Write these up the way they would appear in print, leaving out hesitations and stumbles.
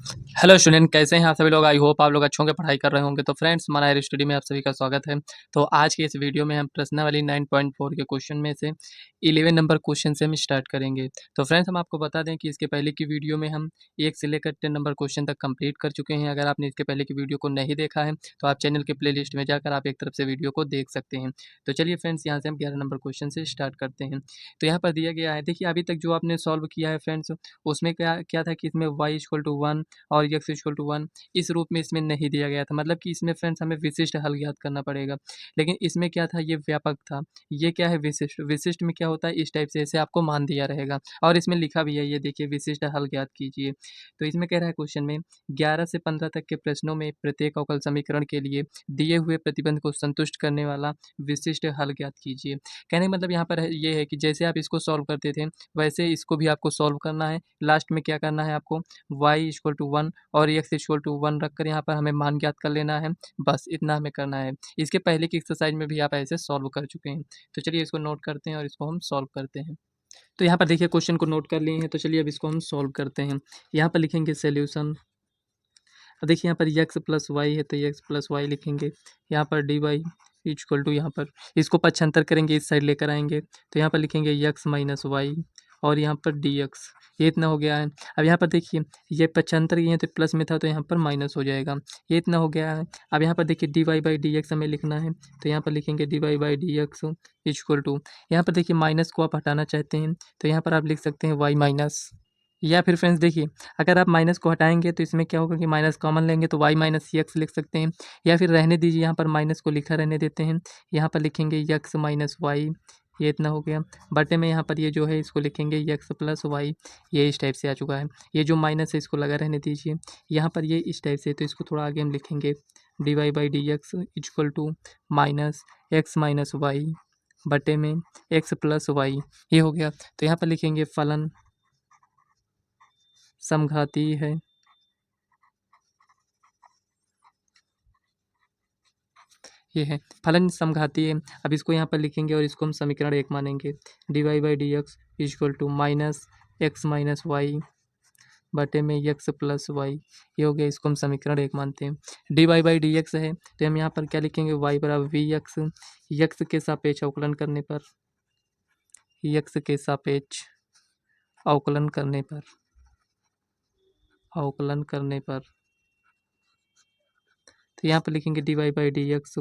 Hello student, कैसे हैं आप सभी लोग। आई होप आप लोग अच्छे होंगे, पढ़ाई कर रहे होंगे। तो फ्रेंड्स, हमारा हायर स्टडी में आप सभी का स्वागत है। तो आज की इस वीडियो में हम प्रश्नावली 9.4 के क्वेश्चन में से 11 नंबर क्वेश्चन से हम स्टार्ट करेंगे। तो फ्रेंड्स, हम आपको बता दें कि इसके पहले की वीडियो में हम 1 से लेकर 10 नंबर क्वेश्चन तक कंप्लीट कर चुके हैं। अगर आपने इसके पहले की वीडियो को नहीं देखा है तो आप चैनल के प्ले लिस्ट में जाकर आप एक तरफ से वीडियो को देख सकते हैं। तो चलिए फ्रेंड्स, यहाँ से हम 11 नंबर क्वेश्चन से स्टार्ट करते हैं। तो यहाँ पर दिया गया है, देखिए अभी तक जो आपने सॉल्व किया है फ्रेंड्स, उसमें क्या क्या था कि इसमें y=1 और x=1 इस रूप में इसमें नहीं दिया गया था। मतलब कि इसमें फ्रेंड्स हमें विशिष्ट हल ज्ञात करना पड़ेगा। लेकिन इसमें क्या था, ये व्यापक था। ये क्या है, विशिष्ट। विशिष्ट में क्या होता है, इस टाइप से ऐसे आपको मान दिया रहेगा और इसमें लिखा भी है, ये देखिए, विशिष्ट हल ज्ञात कीजिए। तो इसमें कह रहा है क्वेश्चन में 11 से 15 तक के प्रश्नों में प्रत्येक अवकल समीकरण के लिए दिए हुए प्रतिबंध को संतुष्ट करने वाला विशिष्ट हल ज्ञात कीजिए। कहने का मतलब यहाँ पर ये है कि जैसे आप इसको सॉल्व करते थे वैसे इसको भी आपको सॉल्व करना है। लास्ट में क्या करना है आपको, y=1 और x=1 रखकर यहाँ पर हमें मान ज्ञात कर लेना है। बस इतना हमें करना है। इसके पहले की एक्सरसाइज में भी आप ऐसे सॉल्व कर चुके हैं। तो चलिए इसको नोट करते हैं और इसको हम सॉल्व करते हैं। तो यहाँ पर देखिए क्वेश्चन को नोट कर लिए हैं। तो चलिए अब इसको हम सॉल्व करते हैं। यहाँ पर लिखेंगे सोल्यूशन। देखिए यहाँ पर x प्लस वाई है तो x प्लस वाई लिखेंगे। यहाँ पर डी वाई इक्वल टू, यहाँ पर इसको पक्षांतर करेंगे, इस साइड लेकर आएंगे तो यहाँ पर लिखेंगे x माइनस वाई और यहाँ पर डी एक्स। ये इतना हो गया है। अब यहाँ पर देखिए, ये पक्षांतर किए तो प्लस में था तो यहाँ पर माइनस हो जाएगा। ये इतना हो गया है। अब यहाँ पर देखिए D Y by D x हमें लिखना है तो यहाँ पर लिखेंगे d Y by D x equal to, यहाँ पर देखिए माइनस को आप हटाना चाहते हैं तो यहाँ पर आप लिख सकते हैं वाई माइनस। या फिर फ्रेंड्स देखिए, अगर आप माइनस को हटाएंगे तो इसमें क्या होगा कि माइनस कॉमन लेंगे तो y माइनस सी एक्स लिख सकते हैं। या फिर रहने दीजिए, यहाँ पर माइनस को लिखा रहने देते हैं। यहाँ पर लिखेंगे x माइनस वाई, ये इतना हो गया। बटे में यहाँ पर ये जो है इसको लिखेंगे x प्लस वाई। ये इस टाइप से आ चुका है। ये जो माइनस है इसको लगा रहने दीजिए। यहाँ पर ये इस टाइप से, तो इसको थोड़ा आगे हम लिखेंगे d Y by D x equal to minus x minus y बटे में एक्स प्लस वाई। ये हो गया। तो यहाँ पर लिखेंगे फलन समघाती है। ये है, फलन समघाती है। अब इसको यहाँ पर लिखेंगे और इसको हम समीकरण 1 मानेंगे। D Y by D x equal to minus x minus y बटे में एक्स प्लस वाई। ये हो गया, इसको हम समीकरण 1 मानते हैं। D Y by D x है तो हम यहाँ पर क्या लिखेंगे, वाई बराबर वी एक्स। एक्स के सापेक्ष अवकलन करने पर, एक्स के सापेक्ष अवकलन करने पर, अवकलन करने पर, तो यहाँ पर लिखेंगे d Y by D x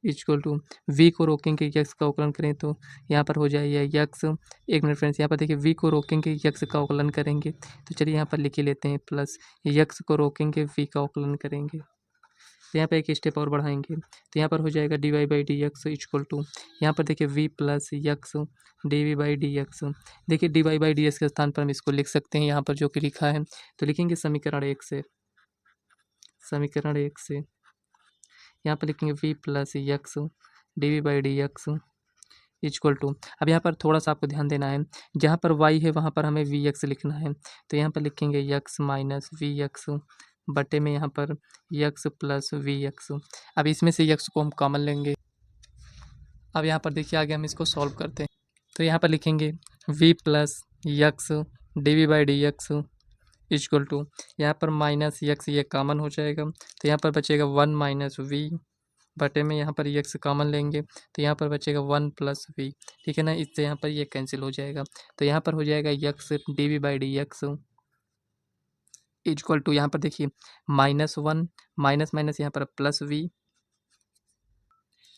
equal to, v को रोकेंगे यक्स का अवकलन करें तो यहाँ पर हो जाएगा यक्स। एक मिनट फ्रेंड्स, यहाँ पर देखिए वी को रोकेंगे यक्स का अवकलन करेंगे तो चलिए यहाँ पर लिख ही लेते हैं प्लस यक्स को रोकेंगे वी का अवकलन करेंगे। तो यहाँ पर एक स्टेप और बढ़ाएंगे तो यहाँ पर हो जाएगा D Y by D x equal to, यहाँ पर देखिए V plus x D we by D X. देखिए D Y by D x के स्थान पर हम इसको लिख सकते हैं यहाँ पर जो कि लिखा है। तो लिखेंगे समीकरण 1 से, समीकरण 1 से यहाँ पर लिखेंगे v plus x D we by D x equal to. अब यहाँ पर थोड़ा सा आपको ध्यान देना है, जहाँ पर y है वहाँ पर हमें वी एक्स लिखना है तो यहाँ पर लिखेंगे x माइनस वी एक्स बटे में यहाँ पर x प्लस वी एक्स। अब इसमें से x को हम कॉमन लेंगे। अब यहाँ पर देखिए आगे हम इसको सॉल्व करते हैं। तो यहाँ पर लिखेंगे v plus x D we by D x equal to, यहाँ पर माइनस यक्स ये कॉमन हो जाएगा तो यहाँ पर बचेगा 1 माइनस वी बटे में यहाँ पर एक्स कॉमन लेंगे तो यहाँ पर बचेगा 1 प्लस वी। ठीक है ना, इससे यहाँ पर ये कैंसिल हो जाएगा तो यहाँ पर हो जाएगा x d we by D x equal to, यहाँ पर देखिए -1 माइनस माइनस यहाँ पर प्लस वी,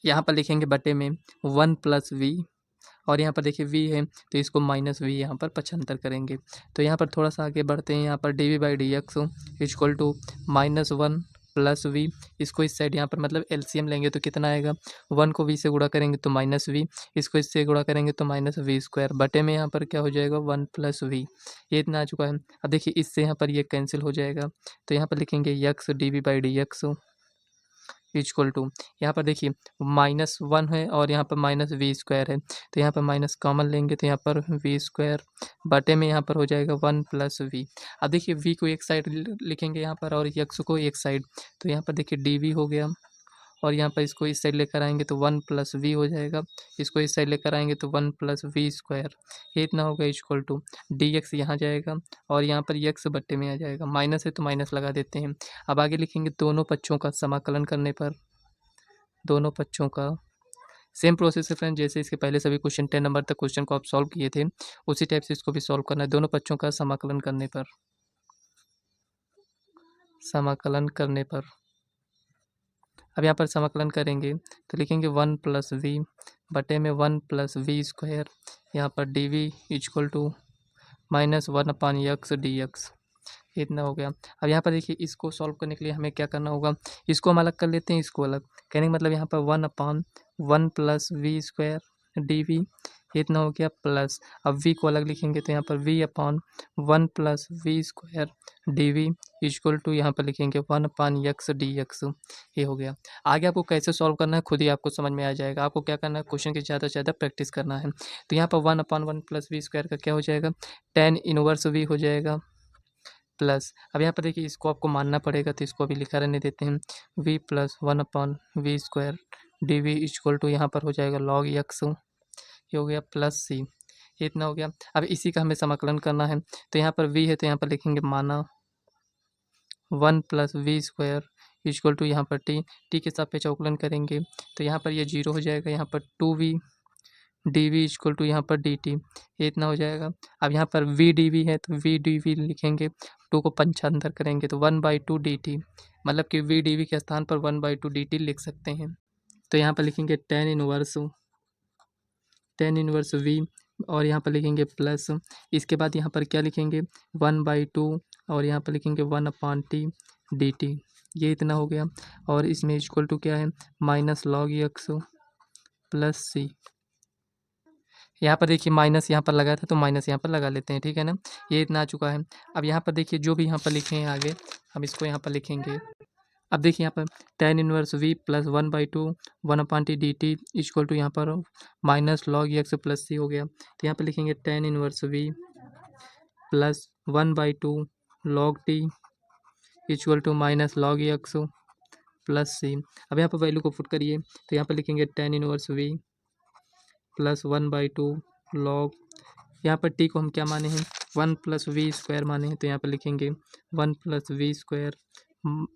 यहाँ पर लिखेंगे बटे में 1 प्लस वी और यहाँ पर देखिए v है तो इसको माइनस वी यहाँ पर पक्षांतर करेंगे। तो यहाँ पर थोड़ा सा आगे बढ़ते हैं। यहाँ पर d we by D x equal to -1 plus v, इसको इस साइड यहाँ पर मतलब एलसीएम लेंगे तो कितना आएगा, 1 को v से गुणा करेंगे तो माइनस वी, इसको इससे गुणा करेंगे तो माइनस वी स्क्वायर बटे में यहाँ पर क्या हो जाएगा 1 प्लस वी। ये इतना आ चुका है। अब देखिए इससे यहाँ पर ये कैंसिल हो जाएगा तो यहाँ पर लिखेंगे x D we by D x equal to, यहाँ पर देखिए -1 है और यहाँ पर माइनस वी स्क्वायर है तो यहाँ पर माइनस कॉमन लेंगे तो यहाँ पर वी स्क्वायर बटे में यहाँ पर हो जाएगा 1 प्लस वी। अब देखिए वी को एक साइड लिखेंगे यहाँ पर और यक्स को एक साइड तो यहाँ पर देखिए डी वी हो गया और यहाँ पर इसको इस साइड लेकर आएंगे तो 1 प्लस वी हो जाएगा, इसको इस साइड लेकर आएंगे तो 1 प्लस वी स्क्वायर, ये इतना होगा इक्वल टू डी एक्स यहाँ जाएगा और यहाँ पर एक्स बट्टे में आ जाएगा, माइनस है तो माइनस लगा देते हैं। अब आगे लिखेंगे दोनों पक्षों का समाकलन करने पर, दोनों पक्षों का सेम प्रोसेस है फ्रेंड, जैसे इसके पहले सभी क्वेश्चन 10 नंबर तक क्वेश्चन को आप सॉल्व किए थे उसी टाइप से इसको भी सॉल्व करना है। दोनों पक्षों का समाकलन करने पर, समाकलन करने पर अब यहाँ पर समाकलन करेंगे तो लिखेंगे 1 प्लस वी बटे में 1 प्लस वी स्क्वायर, यहाँ पर d v equal to minus 1 upon x d x, इतना हो गया। अब यहाँ पर देखिए इसको सॉल्व करने के लिए हमें क्या करना होगा, इसको हम अलग कर लेते हैं, इसको अलग कहने का मतलब यहाँ पर 1 upon 1 plus v square d v, इतना हो गया प्लस, अब v को अलग लिखेंगे तो यहाँ पर v upon 1 plus v square d v equal to यहाँ पर लिखेंगे 1 अपान एक्स डी एक्स, ये हो गया। आगे आपको कैसे सॉल्व करना है खुद ही आपको समझ में आ जाएगा, आपको क्या करना है क्वेश्चन की ज़्यादा से ज़्यादा प्रैक्टिस करना है। तो यहाँ पर 1 अपान 1 प्लस वी स्क्वायर का क्या हो जाएगा, tan इनवर्स v हो जाएगा प्लस, अब यहाँ पर देखिए इसको आपको मानना पड़ेगा तो इसको अभी लिखा रहने देते हैं, v plus 1 upon v square d v equal to यहाँ पर हो जाएगा log x, ये हो गया प्लस सी, ये इतना हो गया। अब इसी का हमें समाकलन करना है तो यहाँ पर v है तो यहाँ पर लिखेंगे माना 1 plus v square equal to यहाँ पर टी के सापेक्ष अवकलन करेंगे तो यहाँ पर ये 0 हो जाएगा, यहाँ पर 2v D v equal to यहाँ पर डी टी, ये इतना हो जाएगा। अब यहाँ पर वी डी वी है तो वी डी वी लिखेंगे, 2 को पंचांतर करेंगे तो 1/2 डी टी, मतलब कि वी डी वी के स्थान पर 1/2 डी टी लिख सकते हैं। तो यहाँ पर लिखेंगे tan इनवर्स वी और यहाँ पर लिखेंगे प्लस, इसके बाद यहाँ पर क्या लिखेंगे 1/2 और यहाँ पर लिखेंगे 1 अपान टी डी टी, ये इतना हो गया। और इसमें इक्वल टू क्या है माइनस लॉग एक्स प्लस सी, यहाँ पर देखिए माइनस यहाँ पर लगा था तो माइनस यहाँ पर लगा लेते हैं, ठीक है ना, ये इतना आ चुका है। अब यहाँ पर देखिए जो भी यहाँ पर लिखे हैं आगे हम इसको यहाँ पर लिखेंगे। अब देखिए यहाँ पर tan inverse v plus 1/2 1 upon T D T equal to यहाँ पर माइनस लॉग एक्स प्लस सी हो गया, तो यहाँ पर लिखेंगे tan inverse v plus 1/2 log T equal to minus log x plus C. अब यहाँ पर वैल्यू को पुट करिए तो यहाँ पर लिखेंगे tan inverse v plus 1/2 log, यहाँ पर टी को हम क्या माने हैं 1 प्लस वी स्क्वायर माने हैं तो यहाँ पर लिखेंगे 1 plus v square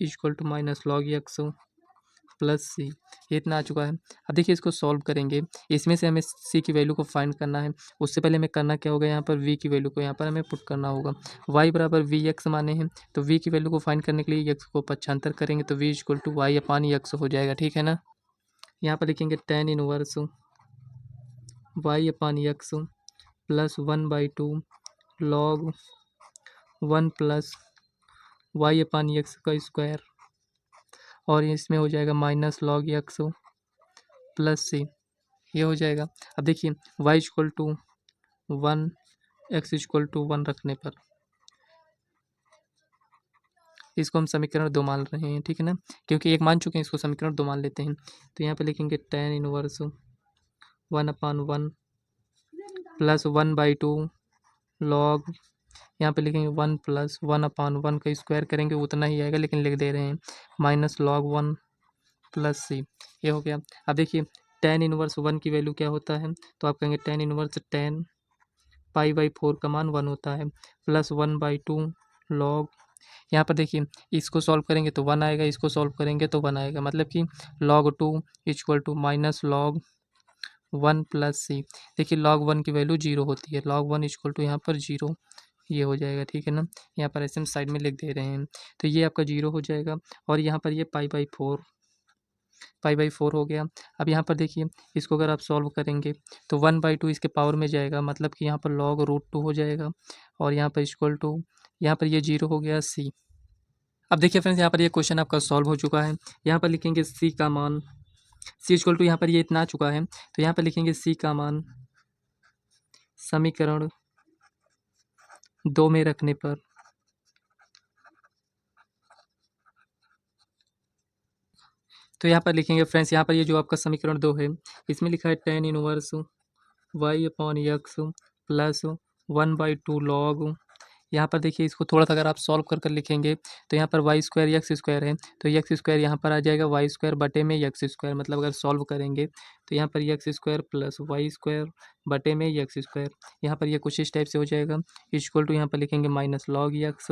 equal to minus log x plus c, ये इतना आ चुका है। अब देखिए इसको सॉल्व करेंगे, इसमें से हमें सी की वैल्यू को फाइंड करना है, उससे पहले हमें करना क्या होगा, यहाँ पर वी की वैल्यू को यहाँ पर हमें पुट करना होगा। वाई बराबर वी एक्स माने हैं तो वी की वैल्यू को फाइंड करने के लिए एक्स को पक्षांतर करेंगे तो v equal to y upon x हो जाएगा, ठीक है ना। यहाँ पर लिखेंगे tan inverse y upon x plus 1/2 log 1 plus y upon x का स्क्वायर और इसमें हो जाएगा minus log x plus c, ये हो जाएगा। अब देखिए y equal to 1 x equal to 1 रखने पर इसको हम समीकरण 2 मान रहे हैं, ठीक है ना, क्योंकि एक मान चुके हैं इसको समीकरण 2 मान लेते हैं। तो यहाँ पे लिखेंगे tan inverse 1 upon 1 plus 1/2 log, यहाँ पे लिखेंगे 1 प्लस 1 अपान 1 का स्क्वायर करेंगे उतना ही आएगा लेकिन लिख दे रहे हैं माइनस लॉग 1 प्लस सी, ये हो गया। अब देखिए tan इनवर्स 1 की वैल्यू क्या होता है तो आप कहेंगे tan इनवर्स tan π/4 का मान 1 होता है प्लस 1/2 लॉग, यहाँ पर देखिए इसको सॉल्व करेंगे तो 1 आएगा, इसको सॉल्व करेंगे तो 1 आएगा, मतलब कि log 2 equal to minus log 1 plus c. देखिए log 1 की वैल्यू 0 होती है, log 1 इक्वल टू यहाँ पर 0, ये हो जाएगा, ठीक है ना। यहाँ पर ऐसे हम साइड में लिख दे रहे हैं तो ये आपका 0 हो जाएगा और यहाँ पर ये π/4 हो गया। अब यहाँ पर देखिए इसको अगर आप सॉल्व करेंगे तो 1/2 इसके पावर में जाएगा, मतलब कि यहाँ पर log √2 हो जाएगा और यहाँ पर इक्वल टू यहाँ पर ये 0 हो गया सी। अब देखिए फ्रेंड्स यहाँ पर ये क्वेश्चन आपका सॉल्व हो चुका है। यहाँ पर लिखेंगे सी का मान, सी इक्वल टू यहाँ पर ये इतना आ चुका है तो यहाँ पर लिखेंगे सी का मान समीकरण 2 में रखने पर तो यहाँ पर लिखेंगे फ्रेंड्स, यहाँ पर ये जो आपका समीकरण 2 है इसमें लिखा है tan inverse y upon x plus 1/2 log, यहाँ पर देखिए इसको थोड़ा सा अगर आप सॉल्व कर लिखेंगे तो यहाँ पर वाई स्क्वायर यक्स स्क्वायर है, तो यक्स स्क्वायर यहाँ पर आ जाएगा वाई स्क्वायर बटे में यक्स स्क्वायर, मतलब अगर सॉल्व करेंगे तो यहाँ पर x square plus y square बटे में यक्स स्क्वायर, यहाँ पर ये कुछ इस टाइप से हो जाएगा। इक्वल टू यहाँ पर लिखेंगे माइनस लॉग यक्स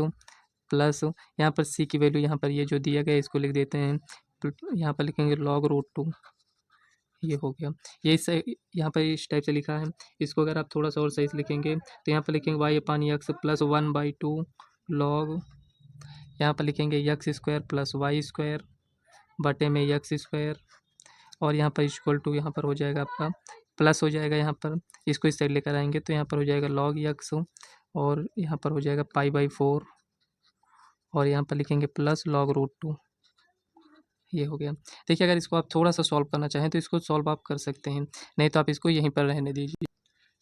प्लस यहाँ पर सी की वैल्यू यहाँ पर ये जो दिया गया है इसको लिख देते हैं, यहाँ पर लिखेंगे लॉग रूट टू, ये हो गया। ये इस यहाँ पर इस टाइप से लिखा है। इसको अगर आप थोड़ा सा और सही से लिखेंगे तो यहाँ पर लिखेंगे y upon x plus 1/2 log, यहाँ पर लिखेंगे x square plus y square बटे में यक्स स्क्वायर, और यहाँ पर इक्वल टू यहाँ पर हो जाएगा आपका प्लस हो जाएगा, यहाँ पर इसको इस साइड लेकर आएंगे तो यहाँ पर हो जाएगा लॉग यक्स और यहाँ पर हो जाएगा पाई/4 और यहाँ पर लिखेंगे प्लस लॉग रूट टू, ये हो गया। देखिए अगर इसको आप थोड़ा सा सॉल्व करना चाहें तो इसको सॉल्व आप कर सकते हैं, नहीं तो आप इसको यहीं पर रहने दीजिए।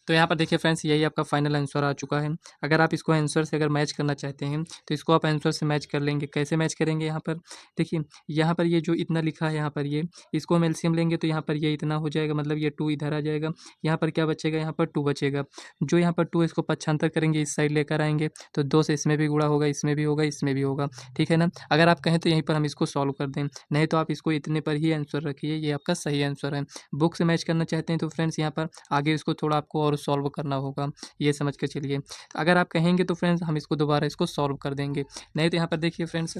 तो यहाँ पर देखिए फ्रेंड्स यही आपका फाइनल आंसर आ चुका है। अगर आप इसको आंसर से अगर मैच करना चाहते हैं तो इसको आप आंसर से मैच कर लेंगे। कैसे मैच करेंगे, यहाँ पर देखिए यहाँ पर ये जो इतना लिखा है यहाँ पर ये, इसको हम एलसीएम लेंगे तो यहाँ पर ये इतना हो जाएगा, मतलब ये 2 इधर आ जाएगा, यहाँ पर क्या बचेगा, यहाँ पर 2 बचेगा। जो यहाँ पर 2 इसको पक्षांतर करेंगे इस साइड लेकर आएंगे तो 2 से इसमें भी गुणा होगा, इसमें भी होगा, इसमें भी होगा, ठीक है ना। अगर आप कहें तो यहीं पर हम इसको सॉल्व कर दें, नहीं तो आप इसको इतने पर ही आंसर रखिए, ये आपका सही आंसर है। बुक से मैच करना चाहते हैं तो फ्रेंड्स यहाँ पर आगे इसको थोड़ा आपको और सॉल्व करना होगा, ये समझ के चलिए। अगर आप कहेंगे तो फ्रेंड्स हम इसको दोबारा इसको सॉल्व कर देंगे, नहीं तो यहाँ पर देखिए फ्रेंड्स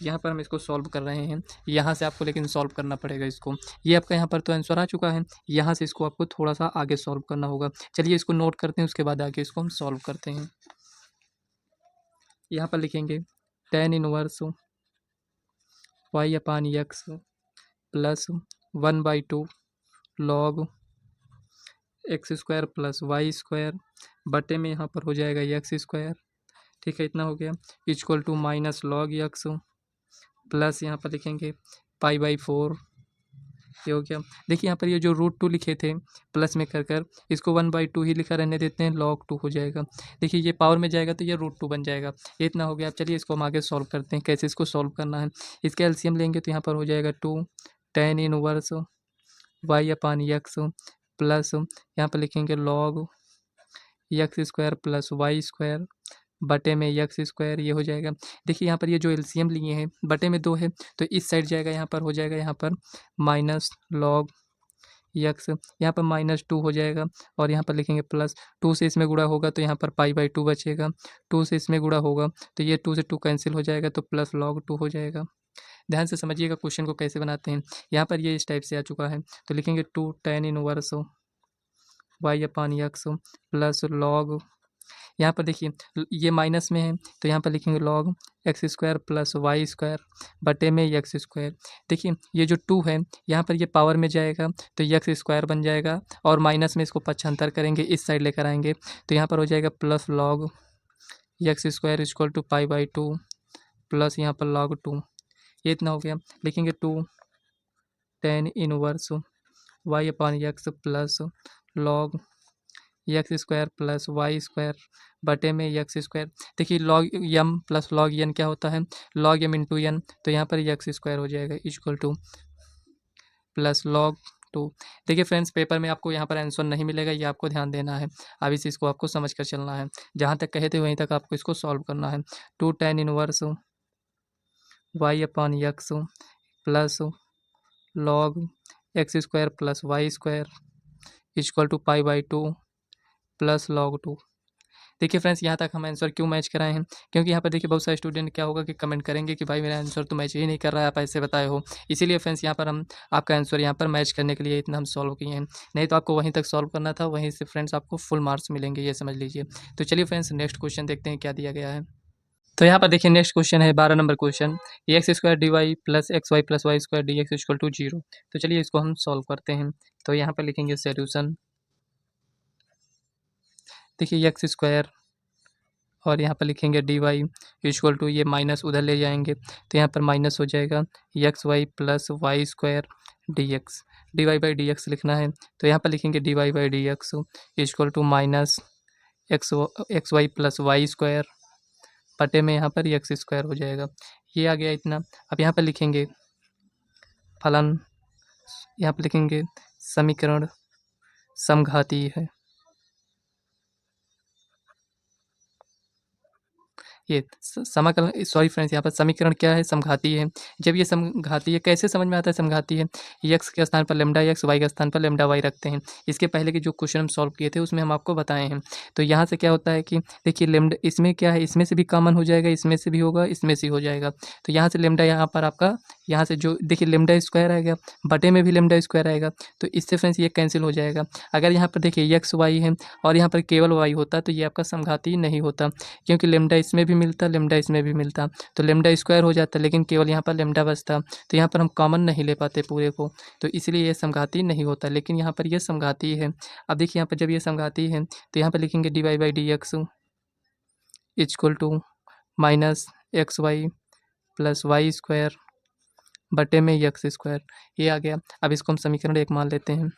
यहाँ पर हम इसको सॉल्व कर रहे हैं, यहाँ से आपको लेकिन सॉल्व करना पड़ेगा इसको। ये आपका यहाँ पर तो आंसर आ चुका है, यहाँ से इसको आपको थोड़ा सा आगे सॉल्व करना होगा। चलिए इसको नोट करते हैं, उसके बाद आगे इसको हम सॉल्व करते हैं। यहाँ पर लिखेंगे tan inverse y upon x plus 1/2 log x square plus y square बटे में यहाँ पर हो जाएगा यक्स स्क्वायर, ठीक है, इतना हो गया। Equal to minus log x plus यहाँ पर लिखेंगे पाई/4, ये हो गया। देखिए यहाँ पर ये जो रूट 2 लिखे थे प्लस में कर इसको 1/2 ही लिखा रहने देते हैं, log 2 हो जाएगा। देखिए ये पावर में जाएगा तो ये रूट 2 बन जाएगा, ये इतना हो गया। अब चलिए इसको हम आगे सॉल्व करते हैं, कैसे इसको सॉल्व करना है। इसके एलसीएम लेंगे तो यहाँ पर हो जाएगा 2 tan inverse y upon x plus यहाँ पर लिखेंगे log x square plus y square बटे में यक्स स्क्वायर, ये हो जाएगा। देखिए यहाँ पर ये जो एलसीएम लिए हैं बटे में 2 है तो इस साइड जाएगा, यहाँ पर हो जाएगा यहाँ पर माइनस लॉग यक्स, यहाँ पर -2 हो जाएगा और यहाँ पर लिखेंगे प्लस 2 से इसमें गुणा होगा तो यहाँ पर पाई/2 बचेगा, 2 से इसमें गुणा होगा तो ये 2 से 2 कैंसिल हो जाएगा तो प्लस log 2 हो जाएगा। ध्यान से समझिएगा क्वेश्चन को कैसे बनाते हैं। यहाँ पर ये इस टाइप से आ चुका है तो लिखेंगे 2 tan inverse y upon x plus log, यहाँ पर देखिए ये माइनस में है तो यहाँ पर लिखेंगे log x square plus y square बटे में यक्स स्क्वायर। देखिए ये जो 2 है यहाँ पर ये पावर में जाएगा तो यक्स स्क्वायर बन जाएगा और माइनस में इसको पक्षांतर करेंगे इस साइड लेकर आएंगे तो यहाँ पर हो जाएगा plus log x square equal to पाई/2 प्लस यहाँ पर log 2, ये इतना हो गया। लिखेंगे 2 tan inverse y upon x plus log x square plus y square बटे में यक्स स्क्वायर। देखिए log m plus log n क्या होता है, log m इंटू n, तो यहाँ पर यक्स स्क्वायर हो जाएगा इक्वल टू प्लस log 2। देखिए फ्रेंड्स पेपर में आपको यहाँ पर आंसर नहीं मिलेगा, ये आपको ध्यान देना है। अब इस इसको आपको समझ कर चलना है, जहाँ तक कहे थे वहीं तक आपको इसको सॉल्व करना है। 2 tan inverse y upon x plus log x square plus y square equal to पाई/2 प्लस log 2। देखिए फ्रेंड्स यहाँ तक हम आंसर क्यों मैच कराए हैं, क्योंकि यहाँ पर देखिए बहुत सारे स्टूडेंट क्या होगा कि कमेंट करेंगे कि भाई मेरा आंसर तो मैच ही नहीं कर रहा है, आप ऐसे बताए हो। इसीलिए फ्रेंड्स यहाँ पर हम आपका आंसर यहाँ पर मैच करने के लिए इतना हम सॉल्व किए हैं, नहीं तो आपको वहीं तक सॉल्व करना था, वहीं से फ्रेंड्स आपको फुल मार्क्स मिलेंगे, ये समझ लीजिए। तो चलिए फ्रेंड्स नेक्स्ट क्वेश्चन देखते हैं क्या दिया गया है। तो यहाँ पर देखिए नेक्स्ट क्वेश्चन है 12 number question, x square d y plus x y plus y square d x equal to 0। तो चलिए इसको हम सॉल्व करते हैं। तो यहाँ पर लिखेंगे सोल्यूशन, देखिए एक्स स्क्वायर और यहाँ पर लिखेंगे डी वाई इक्वल टू, ये माइनस उधर ले जाएंगे तो यहाँ पर माइनस हो जाएगा x y plus y square d x, d Y by D x लिखना है तो यहाँ पर लिखेंगे d Y by D x equal to minus x y plus y square बटे में यहाँ पर एक्स स्क्वायर हो जाएगा, ये आ गया इतना। अब यहाँ पर लिखेंगे फलन, यहाँ पर लिखेंगे समीकरण समघातीय है, ये समाकलन, सॉरी फ्रेंड्स, यहाँ पर समीकरण क्या है, समघातीय है। जब ये समघातीय है, कैसे समझ में आता है समघातीय है, एक्स के स्थान पर लेमडा एक्स, वाई के स्थान पर लेमडा वाई रखते हैं। इसके पहले के जो क्वेश्चन हम सॉल्व किए थे उसमें हम आपको बताए हैं। तो यहाँ से क्या होता है कि देखिए लेमडा इसमें क्या है, इसमें से भी कॉमन हो जाएगा, इसमें से भी होगा, इसमें से हो जाएगा। तो यहाँ से लेमडा, यहाँ पर आपका यहाँ से जो देखिए लेमडा स्क्वायर आएगा, बटे में भी लेमडा स्क्वायर आएगा, तो इससे फ्रेंड्स ये कैंसिल हो जाएगा। अगर यहाँ पर देखिए एक्स वाई है और यहाँ पर केवल वाई होता तो ये आपका समघातीय नहीं होता, क्योंकि लेमडा इसमें भी मिलता, लेमडा इसमें भी मिलता, तो लेमडा स्क्वायर हो जाता, लेकिन केवल यहाँ पर लेमडा बचता, तो यहाँ पर हम कॉमन नहीं ले पाते पूरे को, तो इसलिए ये समघातीय नहीं होता। लेकिन यहाँ पर ये समघातीय है। अब देखिए यहाँ पर जब ये समघातीय है तो यहाँ पर लिखेंगे d Y by D x equal to minus x y plus y square बटे में एक्स स्क्वायर, ये आ गया। अब इसको हम समीकरण 1 मान लेते हैं।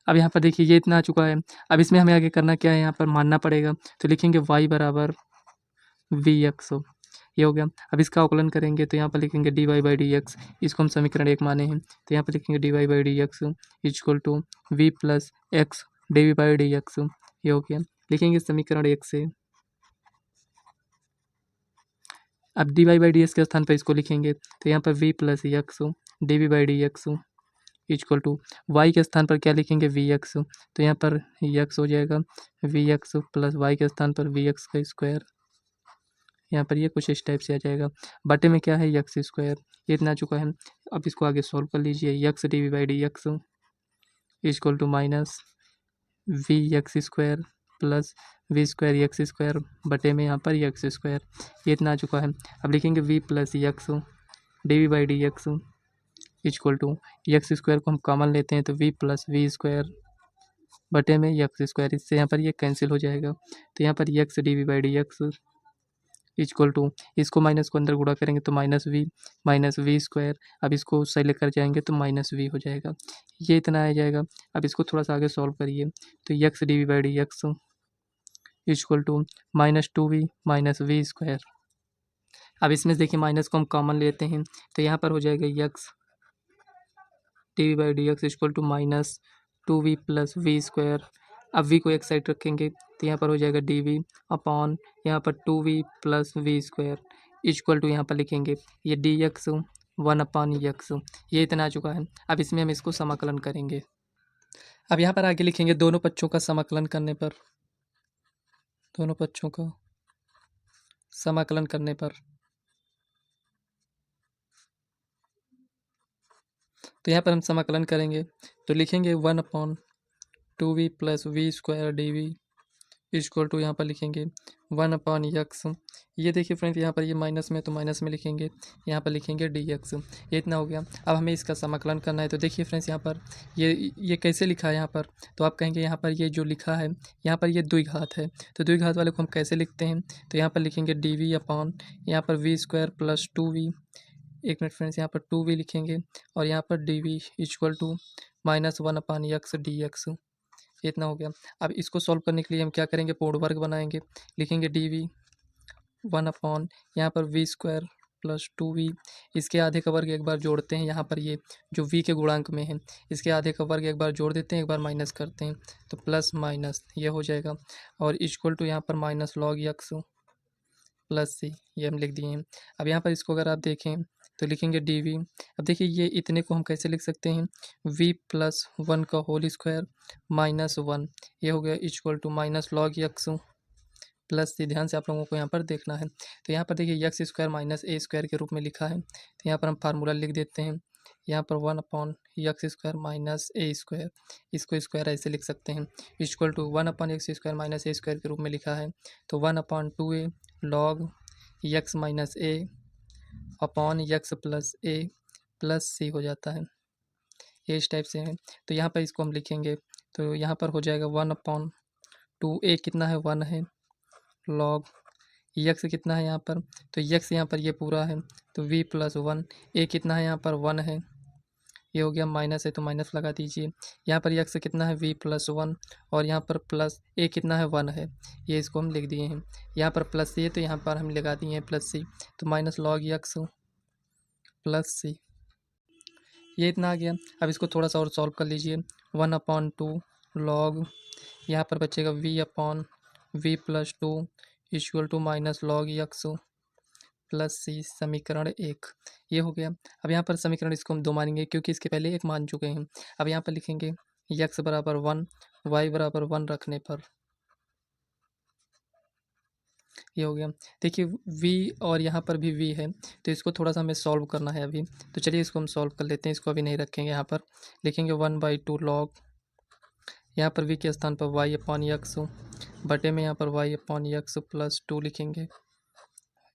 अब यहाँ पर देखिए ये इतना आ चुका है। अब इसमें हमें आगे करना क्या है, यहाँ पर मानना पड़ेगा, तो लिखेंगे y बराबर वी एक्स, ये हो गया। अब इसका अवकलन करेंगे तो यहाँ पर लिखेंगे d Y by D x, इसको हम समीकरण 1 माने हैं, तो यहाँ पर लिखेंगे d Y by D x equal to v plus x d we by D x, ये हो गया। लिखेंगे समीकरण 1 से। अब d Y by D x के स्थान पर इसको लिखेंगे तो यहाँ पर v plus x d we by D x equal to y के स्थान पर क्या लिखेंगे वी एक्स, तो यहाँ पर एक्स हो जाएगा वी एक्स प्लस वाई के स्थान पर वी एक्स का स्क्वायर, यहाँ पर ये कुछ इस टाइप से आ जाएगा। बटे में क्या है एक्स स्क्वायर, ये इतना आ चुका है। अब इसको आगे सॉल्व कर लीजिए, x d we by D x equal to minus v x square plus v square x square बटे में यहाँ पर एक्स स्क्वायर, ये इतना आ चुका है। अब लिखेंगे v plus x d we by D x equal to x square को हम कॉमन लेते हैं तो वी प्लस वी स्क्वायर बटे में एक्स स्क्वायर, इससे यहाँ पर ये कैंसिल हो जाएगा, तो यहाँ पर x d we by D x equal to इसको माइनस को अंदर गुणा करेंगे तो माइनस वी स्क्वायर, अब इसको उससे लेकर जाएंगे तो माइनस वी हो जाएगा, ये इतना आ जाएगा। अब इसको थोड़ा सा आगे सॉल्व करिए तो x d we by D x equal to minus two v minus v square. अब इसमें देखिए माइनस को हम कॉमन लेते हैं तो यहाँ पर हो जाएगा x d we by D x equal to minus two v plus v square. अब वी को एक साइड रखेंगे तो यहाँ पर हो जाएगा डी वी अपॉन यहाँ पर two v plus v square equal to यहाँ पर लिखेंगे ये d x one upon x, ये इतना आ चुका है। अब इसमें हम इसको समाकलन करेंगे। अब यहाँ पर आगे लिखेंगे दोनों पक्षों का समाकलन करने पर, दोनों पक्षों का समाकलन करने पर, तो यहाँ पर हम समाकलन करेंगे तो लिखेंगे one upon two v plus v square d v equal to यहाँ पर लिखेंगे वन अपॉन एक्स। ये देखिए फ्रेंड्स यहाँ पर ये माइनस में तो माइनस में लिखेंगे, यहाँ पर लिखेंगे डी एक्स, ये इतना हो गया। अब हमें इसका समाकलन करना है तो देखिए फ्रेंड्स यहाँ पर ये कैसे लिखा है यहाँ पर, तो आप कहेंगे यहाँ पर ये जो लिखा है यहाँ पर ये द्विघात है, तो द्विघात वाले को हम कैसे लिखते हैं, तो यहाँ पर लिखेंगे डी वी अपॉन यहाँ पर v square plus two v, एक मिनट फ्रेंड्स, यहाँ पर टू वी लिखेंगे और यहाँ पर d v equal to minus one upon x d x, इतना हो गया। अब इसको सॉल्व करने के लिए हम क्या करेंगे, पूर्ण वर्ग बनाएंगे, लिखेंगे डी वी वन अपॉन यहाँ पर v square plus two v, इसके आधे का वर्ग एक बार जोड़ते हैं, यहाँ पर ये जो वी के गुणांक में है इसके आधे का वर्ग एक बार जोड़ देते हैं, एक बार माइनस करते हैं तो प्लस माइनस ये हो जाएगा, और इक्वल टू यहाँ पर minus log x plus c, ये हम लिख दिए हैं। अब यहाँ पर इसको अगर आप देखें तो लिखेंगे डी वी, अब देखिए ये इतने को हम कैसे लिख सकते हैं, वी प्लस वन का होल स्क्वायर माइनस वन, ये हो गया equal to minus log x plus c. ध्यान से आप लोगों को यहाँ पर देखना है, तो यहाँ पर देखिए x square minus a square के रूप में लिखा है, तो यहाँ पर हम फार्मूला लिख देते हैं, यहाँ पर one upon x square minus a square, इसको स्क्वायर ऐसे लिख सकते हैं, equal to one upon x square minus a square के रूप में लिखा है, तो one upon two a log x minus a upon x plus a plus सी हो जाता है, ये इस टाइप से है। तो यहाँ पर इसको हम लिखेंगे तो यहाँ पर हो जाएगा वन अपॉन टू ए कितना है वन है, लॉग एक्स कितना है यहाँ पर, तो एक्स यहाँ पर ये पूरा है तो वी प्लस वन, ए कितना है यहाँ पर वन है, ये हो गया, माइनस है तो माइनस लगा दीजिए, यहाँ पर एक्स कितना है वी प्लस वन, और यहाँ पर प्लस ए कितना है वन है, ये इसको हम लिख दिए हैं, यहाँ पर प्लस सी है तो यहाँ पर हम लगा दिए हैं प्लस सी, तो minus log x plus c, ये इतना आ गया। अब इसको थोड़ा सा और सॉल्व कर लीजिए, वन अपॉन टू लॉग यहाँ पर बचेगा v upon v plus two equal to minus log x plus c समीकरण 1। ये हो गया। अब यहाँ पर समीकरण इसको हम 2 मानेंगे क्योंकि इसके पहले 1 मान चुके हैं। अब यहाँ पर लिखेंगे यक्स बराबर 1 वाई बराबर 1 रखने पर ये हो गया। देखिए v और यहाँ पर भी v है, तो इसको थोड़ा सा हमें सॉल्व करना है अभी। तो चलिए इसको हम सॉल्व कर लेते हैं। इसको अभी नहीं रखेंगे, यहाँ पर लिखेंगे 1/2 लॉग, यहाँ पर v के स्थान पर y अपॉन यक्स बटे में यहाँ पर y अपॉन यक्स प्लस 2 लिखेंगे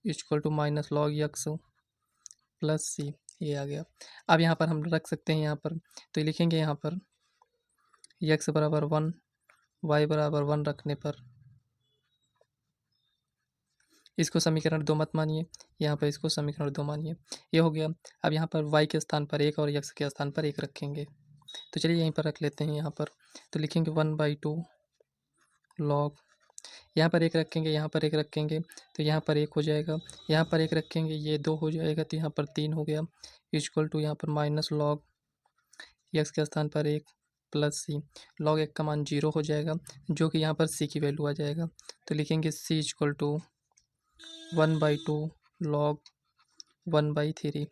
equal to minus log x plus c. ये आ गया। अब यहाँ पर हम रख सकते हैं यहाँ पर, तो लिखेंगे यहाँ पर यक्स बराबर 1 वाई बराबर 1 रखने पर इसको समीकरण 2 मत मानिए, यहाँ पर इसको समीकरण 2 मानिए। ये हो गया। अब यहाँ पर y के स्थान पर 1 और x के स्थान पर 1 रखेंगे। तो चलिए यहीं पर रख लेते हैं यहाँ पर। तो लिखेंगे 1/2 लॉग, यहाँ पर 1 रखेंगे, यहाँ पर 1 रखेंगे, तो यहाँ पर 1 हो जाएगा। यहाँ पर 1 रखेंगे, ये 2 हो जाएगा, तो यहाँ पर 3 हो गया इक्वल टू यहाँ पर माइनस लॉग x के स्थान पर 1 प्लस सी। लॉग 1 का मान 0 हो जाएगा, जो कि यहाँ पर c की वैल्यू आ जाएगा। तो लिखेंगे c इक्वल टू 1/2 लॉग 1/3।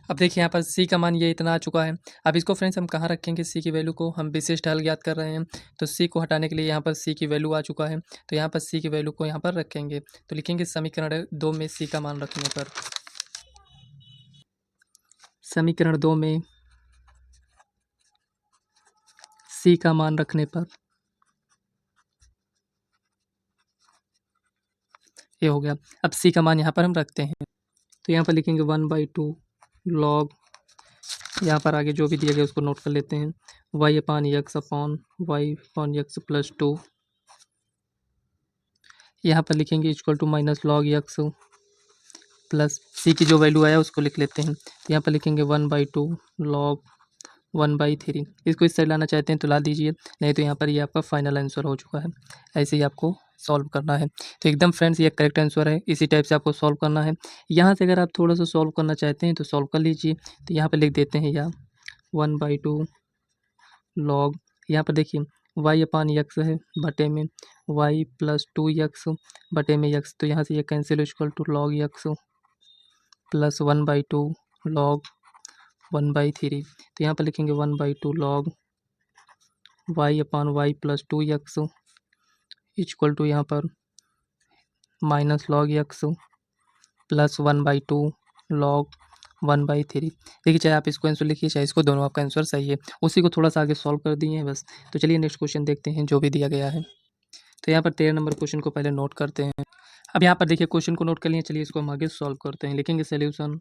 अब देखिए यहाँ पर c का मान ये इतना आ चुका है। अब इसको फ्रेंड्स हम कहाँ रखेंगे c की वैल्यू को? हम विशेष ढाल ज्ञात कर रहे हैं, तो c को हटाने के लिए यहाँ पर c की वैल्यू आ चुका है, तो यहाँ पर c की वैल्यू को यहाँ पर रखेंगे। तो लिखेंगे समीकरण 2 में c का मान रखने पर, समीकरण 2 में c का मान रखने पर ये हो गया। अब c का मान यहाँ पर हम रखते हैं, तो यहाँ पर लिखेंगे 1/2 लॉग, यहाँ पर आगे जो भी दिया गया उसको नोट कर लेते हैं, y upon x upon y upon x plus 2। यहाँ पर लिखेंगे equal to minus log x plus c की जो वैल्यू आया उसको लिख लेते हैं। तो यहाँ पर लिखेंगे 1/2 लॉग 1/3। इसको इस साइड लाना चाहते हैं तो ला दीजिए, नहीं तो यहाँ पर ये आपका फाइनल आंसर हो चुका है। ऐसे ही आपको सॉल्व करना है। तो एकदम फ्रेंड्स ये करेक्ट आंसर है, इसी टाइप से आपको सॉल्व करना है। यहाँ से अगर आप थोड़ा सा सॉल्व करना चाहते हैं तो सॉल्व कर लीजिए। तो यहाँ पर लिख देते हैं या 1/2 लॉग, यहाँ पर देखिए y अपान यक्स है बटे में y प्लस 2x बटे में यक्स, तो यहाँ से ये cancel equal to log x plus 1/2 log 1/3। तो यहाँ पर लिखेंगे 1/2 log y upon y plus 2x equal to यहाँ पर minus log x plus 1/2 log 1/3। देखिए चाहे आप इसको आंसर लिखिए चाहे इसको, दोनों आपका आंसर सही है। उसी को थोड़ा सा आगे सॉल्व कर दिए हैं बस। तो चलिए नेक्स्ट क्वेश्चन देखते हैं जो भी दिया गया है। तो यहाँ पर 13 नंबर क्वेश्चन को पहले नोट करते हैं। अब यहाँ पर देखिए क्वेश्चन को नोट कर लिए, चलिए इसको हम आगे सॉल्व करते हैं। लिखेंगे सोल्यूशन,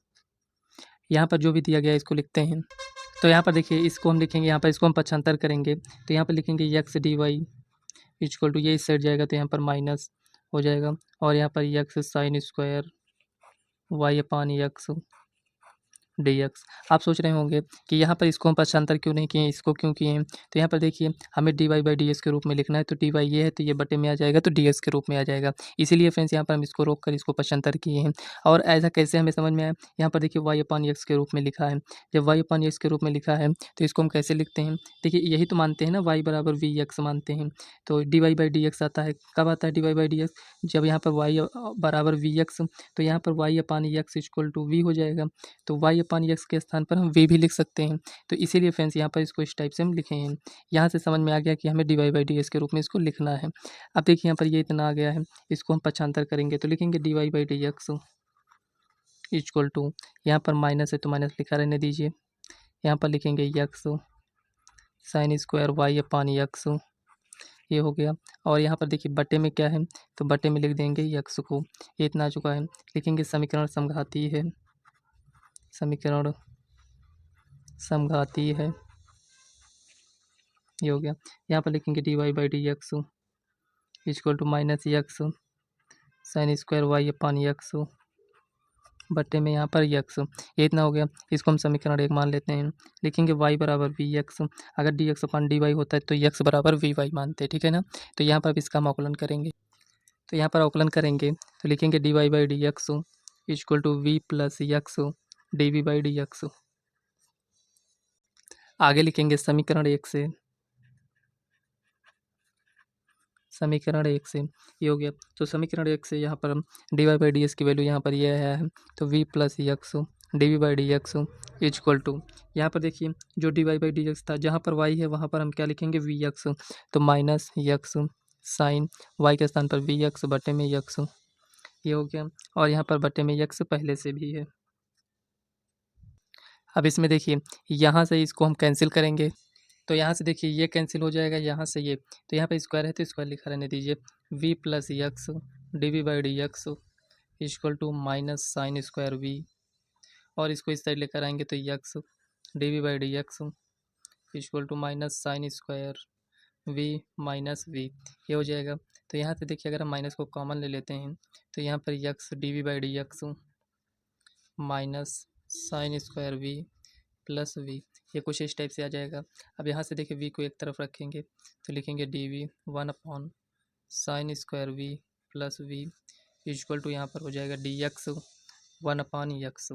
यहाँ पर जो भी दिया गया है इसको लिखते हैं। तो यहाँ पर देखिए इसको हम लिखेंगे, यहाँ पर इसको हम पक्षांतर करेंगे, तो यहाँ पर लिखेंगे x d y equal to, ये इस साइड जाएगा तो यहाँ पर माइनस हो जाएगा, और यहाँ पर x sine square y upon x dx। आप सोच रहे होंगे कि यहाँ पर इसको हम पक्षांतर क्यों नहीं किए, इसको क्यों किए हैं? तो यहाँ पर देखिए हमें dy बाई डी के रूप में लिखना है, तो dy ये है तो ये बटे में आ जाएगा, तो dx के रूप में आ जाएगा। इसीलिए फ्रेंड्स यहाँ पर हम इसको रोक कर इसको पक्षांतर किए हैं। और ऐसा कैसे हमें समझ में आया? यहाँ पर देखिए y अपान x के रूप में लिखा है। जब y अपान x के रूप में लिखा है तो इसको हम कैसे लिखते हैं? देखिए यही तो मानते हैं ना, y बराबर वी एक्स मानते हैं, तो dy बाई डी आता है। कब आता है dy बाई डी? जब यहाँ पर y बराबर वी एक्स, तो यहाँ पर y upon x equal to v हो जाएगा, तो y अपान एक्स के स्थान पर हम v भी लिख सकते हैं। तो इसीलिए फ्रेंड्स यहाँ पर इसको इस टाइप से हम लिखे हैं। यहाँ से समझ में आ गया कि हमें dy बाई डी के रूप में इसको लिखना है। अब देखिए यहाँ पर ये इतना आ गया है, इसको हम पक्षांतर करेंगे तो लिखेंगे dy by d equal to, यहाँ पर माइनस है तो माइनस लिखा रहने दीजिए, यहाँ पर लिखेंगे x sine square y upon x, ये हो गया। और यहाँ पर देखिए बटे में क्या है, तो बटे में लिख देंगे यक्स को, ये इतना आ चुका है। लिखेंगे समीकरण समघाती है, समीकरण समघाती है, ये हो गया। यहाँ पर लिखेंगे d Y by D x equal to minus x sine square y upon x बटे में यहाँ पर यक्स, ये इतना हो गया। इसको हम समीकरण 1 मान लेते हैं। लिखेंगे y बराबर वी एक्स, अगर डी एक्स अपान डी वाई होता है तो यक्स बराबर वी वाई मानते हैं, ठीक है ना। तो यहाँ पर अब इसका हम अवकलन करेंगे, तो यहाँ पर अवकलन करेंगे तो लिखेंगे d Y by D x equal to v plus x D we by D x. आगे लिखेंगे समीकरण 1 से समीकरण 1 से ये हो गया। तो समीकरण 1 से यहाँ पर हम d Y by D x की वैल्यू यहाँ पर ये है, तो v plus x d we by D x is equal to, यहाँ पर देखिए जो d Y by D x था, जहाँ पर वाई है वहाँ पर हम क्या लिखेंगे वी एक्स, तो माइनस एक्स साइन वाई के स्थान पर वी एक्स बटे में एक्स, ये हो गया। और यहाँ पर बटे में एक्स पहले से भी है। अब इसमें देखिए यहाँ से इसको हम कैंसिल करेंगे, तो यहाँ से देखिए ये कैंसिल हो जाएगा, यहाँ से ये, तो यहाँ पे स्क्वायर है तो स्क्वायर लिखा रहने दीजिए। V plus x d we by D x equal to minus sine square v, और इसको इस साइड लेकर आएंगे तो x d we by D x equal to minus sine square v minus v, ये हो जाएगा। तो यहाँ से देखिए अगर हम माइनस को कॉमन ले लेते हैं तो यहाँ पर x d we by D x minus sine square v plus v, ये कुछ इस टाइप से आ जाएगा। अब यहाँ से देखिए वी को एक तरफ रखेंगे तो लिखेंगे d v one upon sine square v plus v equal to, यहाँ पर हो जाएगा d x one upon x.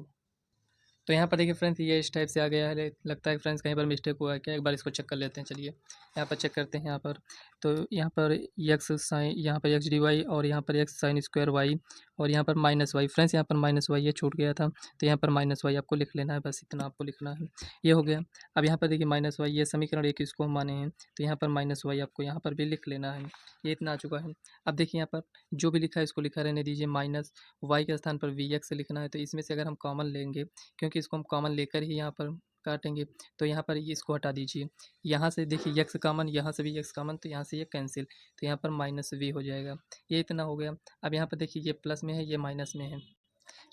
तो यहाँ पर देखिए फ्रेंड्स ये इस टाइप से आ गया है। लगता है फ्रेंड्स कहीं पर मिस्टेक हुआ है क्या, एक बार इसको चेक कर लेते हैं। चलिए यहाँ पर चेक करते हैं। यहाँ पर तो यहाँ पर एक्स साइन, यहाँ पर एक्स डी वाई और यहाँ पर एक्स साइन स्क्वायर वाई और यहाँ पर माइनस वाई। फ्रेंड्स यहाँ पर माइनस वाई ये छूट गया था, तो यहाँ पर माइनस वाई आपको लिख लेना है, बस इतना आपको लिखना है। ये हो गया। अब यहाँ पर देखिए माइनस वाई, ये समीकरण एक इसको हम माने हैं, तो यहाँ पर माइनस वाई आपको यहाँ पर भी लिख लेना है। ये इतना आ चुका है। अब देखिए यहाँ पर जो भी लिखा है इसको लिखा रहने दीजिए। माइनस वाई के स्थान पर वी एक्स लिखना है, तो इसमें से अगर हम कॉमन लेंगे, क्योंकि इसको हम कॉमन लेकर ही यहाँ पर काटेंगे, तो यहाँ पर ये इसको हटा दीजिए। यहाँ से देखिए एक्स कॉमन, यहाँ से भी एक्स कॉमन, तो यहाँ से ये कैंसिल, तो यहाँ पर माइनस वी हो जाएगा। ये इतना हो गया। अब यहाँ पर देखिए ये प्लस में है, ये माइनस में है,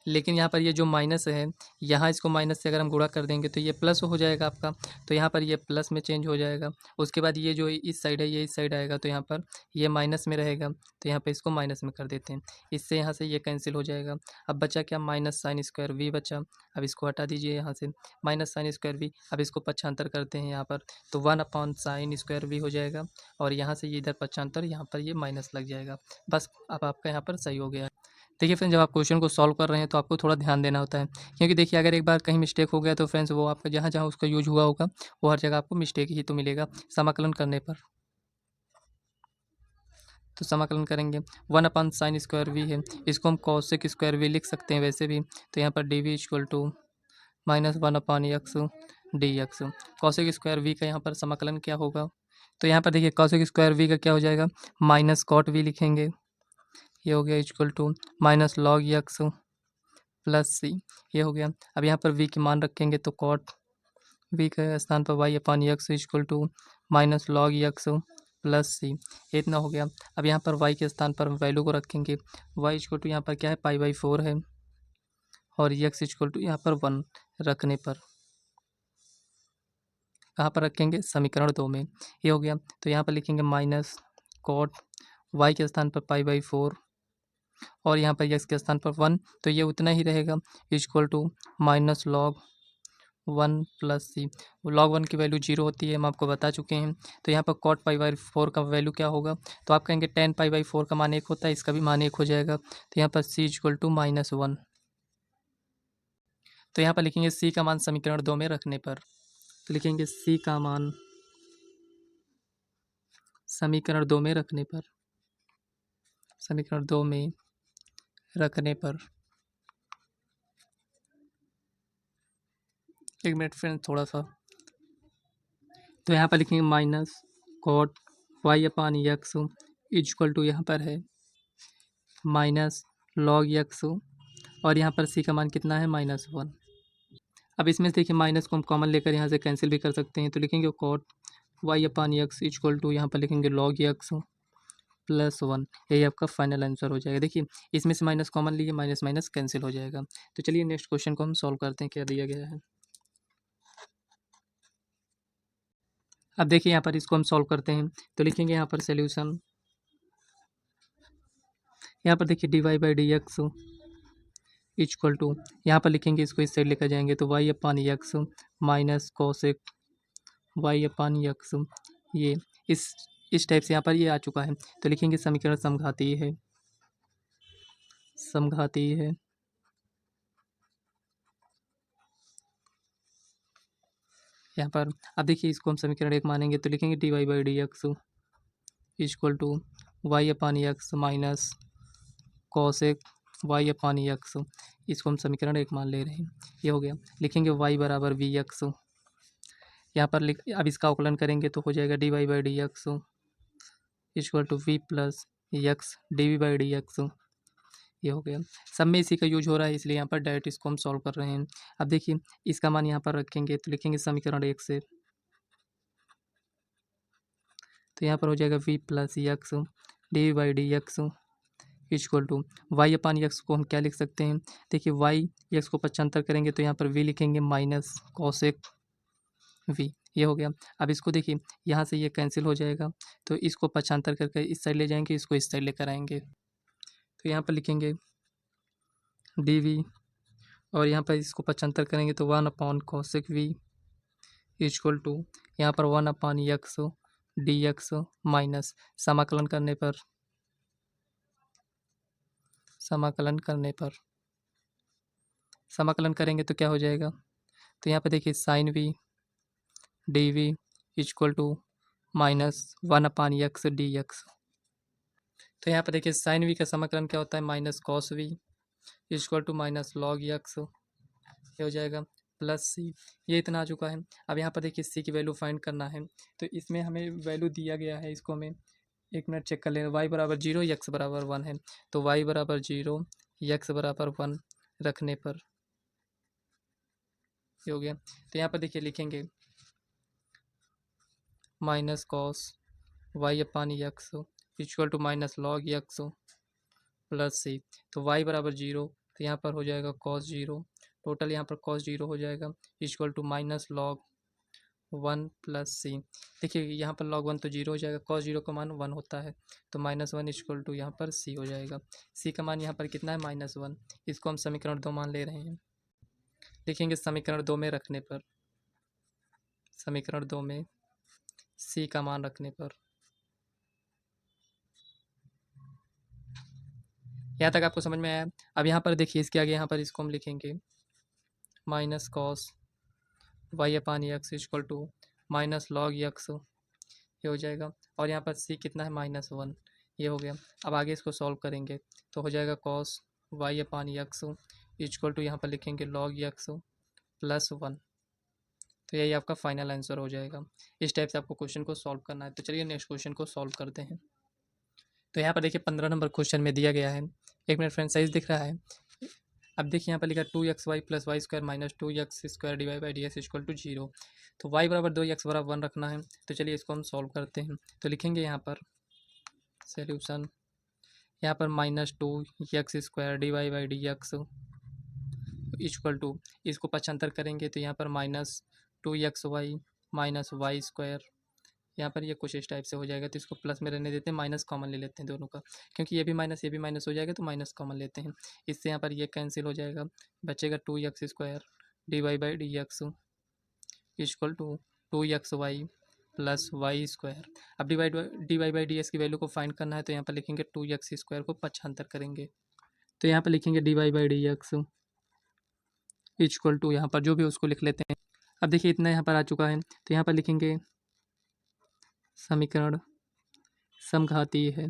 लेकिन यहाँ पर ये जो माइनस है, यहाँ इसको माइनस से अगर हम गुणा कर देंगे तो ये प्लस हो जाएगा आपका, तो यहाँ पर ये प्लस में चेंज हो जाएगा। उसके बाद ये जो इस साइड है ये इस साइड आएगा, तो यहाँ पर ये माइनस में रहेगा, तो यहाँ पर इसको माइनस में कर देते हैं। इससे यहाँ से ये कैंसिल हो जाएगा। अब बचा क्या, माइनस साइन स्क्वायर वी बचा। अब इसको हटा दीजिए यहाँ से, माइनस साइन स्क्वायर वी। अब इसको पक्षांतर करते हैं यहाँ पर, तो one upon sine square v हो जाएगा, और यहाँ से ये इधर पक्षांतर, यहाँ पर ये माइनस लग जाएगा। बस अब आपका यहाँ पर सही हो गया। देखिए फ्रेंड्स जब आप क्वेश्चन को सॉल्व कर रहे हैं तो आपको थोड़ा ध्यान देना होता है, क्योंकि देखिए अगर एक बार कहीं मिस्टेक हो गया तो फ्रेंड्स वो आपका जहाँ जहाँ उसका यूज हुआ होगा वो हर जगह आपको मिस्टेक ही तो मिलेगा समाकलन करने पर। तो समाकलन करेंगे, one upon sine square v है, इसको हम कॉसेक स्क्वायर वी लिख सकते हैं वैसे भी, तो यहाँ पर d v equal to minus one upon x d x. Cosec square v का यहाँ पर समाकलन क्या होगा, तो यहाँ पर देखिए कॉसेक स्क्वायर वी का क्या हो जाएगा, माइनस कॉट वी लिखेंगे, ये हो गया equal to minus log x plus c, ये हो गया। अब यहाँ पर v की मान रखेंगे तो कॉट v के स्थान पर y upon x equal to minus log x plus c, इतना हो गया। अब यहाँ पर y के स्थान पर वैल्यू को रखेंगे, y इक्वल टू यहाँ पर क्या है पाई बाई 4 है, और x इक्वल टू यहाँ पर 1 रखने पर कहाँ पर रखेंगे, समीकरण 2 में। ये हो गया। तो यहाँ पर लिखेंगे माइनस कॉट y के स्थान पर पाई बाई 4 और यहाँ पर x के स्थान पर 1, तो ये उतना ही रहेगा, equal to minus log 1 plus c. Log 1 की वैल्यू 0 होती है, हम आपको बता चुके हैं। तो यहाँ पर कॉट पाई बाई 4 का वैल्यू क्या होगा, तो आप कहेंगे टेन पाई बाई 4 का मान 1 होता है, इसका भी मान 1 हो जाएगा, तो यहाँ पर सी इक्वल टू -1। तो यहाँ पर लिखेंगे सी का मान समीकरण 2 में रखने पर, तो लिखेंगे सी का मान समीकरण 2 में रखने पर, समीकरण 2 में रखने पर, एक मिनट फ्रेंड थोड़ा सा, तो यहाँ पर लिखेंगे minus cot y upon x equal to यहाँ पर है माइनस लॉग एक्स, और यहाँ पर सी का मान कितना है -1। अब इसमें से देखिए माइनस को हम कॉमन लेकर यहाँ से कैंसिल भी कर सकते हैं, तो लिखेंगे cot y upon x equal to यहाँ पर लिखेंगे लॉग एक्स प्लस 1, यही आपका फाइनल आंसर हो जाएगा। देखिए इसमें से माइनस कॉमन लिए, माइनस माइनस कैंसिल हो जाएगा। तो चलिए नेक्स्ट क्वेश्चन को हम सॉल्व करते हैं, क्या दिया गया है। अब देखिए यहाँ पर इसको हम सॉल्व करते हैं, तो लिखेंगे यहाँ पर सोल्यूशन, यहाँ पर देखिए D Y by D x equal to, यहाँ पर लिखेंगे इसको इस साइड लेकर जाएंगे तो y upon x minus cosec y upon x, ये इस टाइप से यहाँ पर ये आ चुका है। तो लिखेंगे समीकरण समघातीय है, समघातीय है। यहाँ पर अब देखिए इसको हम समीकरण 1 मानेंगे, तो लिखेंगे d Y by D x equal to y upon x minus cosec y upon x, इसको हम समीकरण 1 मान ले रहे हैं। ये हो गया। लिखेंगे वाई बराबर वी एक्स, यहाँ पर लिख, अब इसका अवकलन करेंगे तो हो जाएगा D Y by D x equal to v plus x d we by D x. ये हो गया। सब में इसी का यूज हो रहा है, इसलिए यहाँ पर डायरेक्ट इसको हम सॉल्व कर रहे हैं। अब देखिए इसका मान यहाँ पर रखेंगे तो लिखेंगे समीकरण 1 से, तो यहाँ पर हो जाएगा v plus x d we by D x equal to y upon x को हम क्या लिख सकते हैं। देखिए वाई एक्स को पक्षांतर करेंगे तो यहाँ पर वी लिखेंगे माइनस कॉसेक वी। ये हो गया। अब इसको देखिए यहाँ से ये कैंसिल हो जाएगा, तो इसको पक्षांतर करके इस साइड ले जाएंगे, इसको इस साइड लेकर आएंगे, तो यहाँ पर लिखेंगे डी वी और यहाँ पर इसको पक्षांतर करेंगे तो 1/cosec v इक्वल टू यहाँ पर 1/x dx माइनस समाकलन करने पर समाकलन करेंगे तो क्या हो जाएगा। तो यहाँ पर देखिए sine v d v equal to minus 1/x dx। तो यहाँ पर देखिए साइन v का समाकलन क्या होता है, minus cos v equal to minus log x, ये हो जाएगा प्लस सी। ये इतना आ चुका है। अब यहाँ पर देखिए सी की वैल्यू फाइंड करना है, तो इसमें हमें वैल्यू दिया गया है, इसको हमें 1 मिनट चेक कर लेना। वाई बराबर 0 एक्स बराबर 1 है, तो वाई बराबर 0 एक्स बराबर 1 रखने पर ये हो गया। तो यहाँ पर देखिए लिखेंगे minus cos y upon x equal to minus log x plus c. तो वाई बराबर 0, तो यहाँ पर हो जाएगा कॉस 0, टोटल यहाँ पर कॉस 0 हो जाएगा equal to minus log 1 plus c. देखिए यहाँ पर लॉग 1 तो 0 हो जाएगा, कॉस 0 का मान 1 होता है, तो -1 इक्वल टू यहाँ पर सी हो जाएगा। सी का मान यहाँ पर कितना है, -1। इसको हम समीकरण 2 मान ले रहे हैं। लिखेंगे समीकरण 2 में रखने पर, समीकरण 2 में सी का मान रखने पर, यहाँ तक आपको समझ में आया। अब यहाँ पर देखिए इसके आगे यहाँ पर इसको हम लिखेंगे minus cos y upon x equal to minus log x, ये हो जाएगा। और यहाँ पर सी कितना है, -1, ये हो गया। अब आगे इसको सॉल्व करेंगे तो हो जाएगा cos y upon x equal to यहाँ पर लिखेंगे लॉग एक्स प्लस 1। तो यही आपका फाइनल आंसर हो जाएगा। इस टाइप से आपको क्वेश्चन को सॉल्व करना है। तो चलिए नेक्स्ट क्वेश्चन को सॉल्व करते हैं। तो यहाँ पर देखिए 15 नंबर क्वेश्चन में दिया गया है, 1 मिनट फ्रेंड साइज दिख रहा है। अब देखिए यहाँ पर लिखा 2xy plus y square minus 2x square d Y by D x equal to 0। तो y बराबर 2x बराबर 1 रखना है। तो चलिए इसको हम सॉल्व करते हैं। तो लिखेंगे यहाँ पर सोल्यूशन, यहाँ पर -2x square d Y by D x equal to, इसको पक्षांतर करेंगे तो यहाँ पर -2xy माइनस वाई स्क्वायर, यहाँ पर ये कुछ इस टाइप से हो जाएगा। तो इसको प्लस में रहने देते हैं, माइनस कॉमन ले लेते हैं दोनों का, क्योंकि ये भी माइनस हो जाएगा, तो माइनस कॉमन लेते हैं। इससे यहाँ पर ये कैंसिल हो जाएगा, बचेगा 2x square d Y by D x equal to 2xy plus y square. अब d Y by D x की वैल्यू को फाइंड करना है, तो यहाँ पर लिखेंगे 2x स्क्वायर को पक्षांतर करेंगे, तो यहाँ पर लिखेंगे d Y by D x equal to, यहाँ पर जो भी उसको लिख लेते हैं। अब देखिए इतना यहाँ पर आ चुका है, तो यहाँ पर लिखेंगे समीकरण समघातीय है,